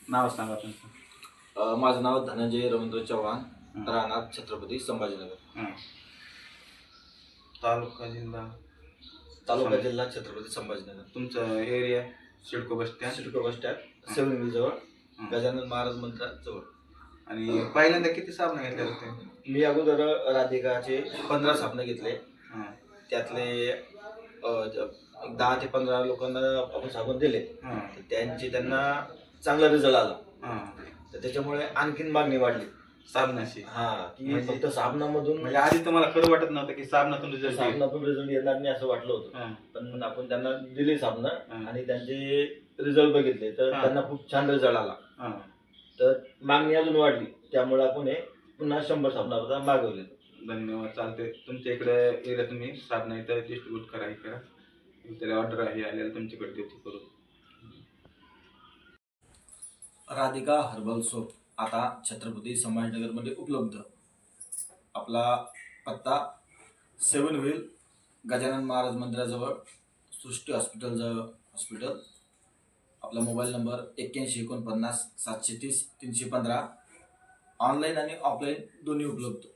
नाव सांगा तुमचं. माझं नाव धनंजय रवींद्र चव्हाण, राहणार छत्रपती संभाजीनगर. तालुका जिल्हा जिल्हा छत्रपती संभाजीनगर. तुमचं area CIDCO bus stand 7 mill जवळ, गजानन महाराज मंदिरा जवळ. आणि पहिल्यांदा किती साबण घेतले होते? मी अगोदर राधिकाचे 15 साबणं घेतले. त्यातले 10 ते 15 लोकांना आपण साबण दिले. त्यांना चांगला रिझल्ट आला. तर त्याच्यामुळे आणखीन मागणी वाढली साबणाची. की फक्त साबणामधून, म्हणजे आधी तुम्हाला खरं वाटत नव्हतं की साबणातून रिझल्ट येणार नाही असं वाटलं होतं. पण आपण त्यांना दिली साबणं आणि त्यांचे रिझल्ट बघितले तर त्यांना खूप छान रिझल्ट आला. तर मागणी अजून वाढली, त्यामुळे आपण पुन्हा 100 साबणापर्यंत मागवले. धन्यवाद. चालते. तुमच्या इकडे एरिया तुम्ही साबण इथं डिस्ट्रीब्यूट करा. करा त्याला ऑर्डर आहे आलेला तुमच्याकडे देतो करू. राधिका हर्बल सोप आता छत्रपती संभाजीनगरमध्ये उपलब्ध. आपला पत्ता 7 व्हील गजानन महाराज मंदिराजवळ, सृष्टी हॉस्पिटल. आपला मोबाईल नंबर 8149 730 315. ऑनलाईन आणि ऑफलाईन दोन्ही उपलब्ध.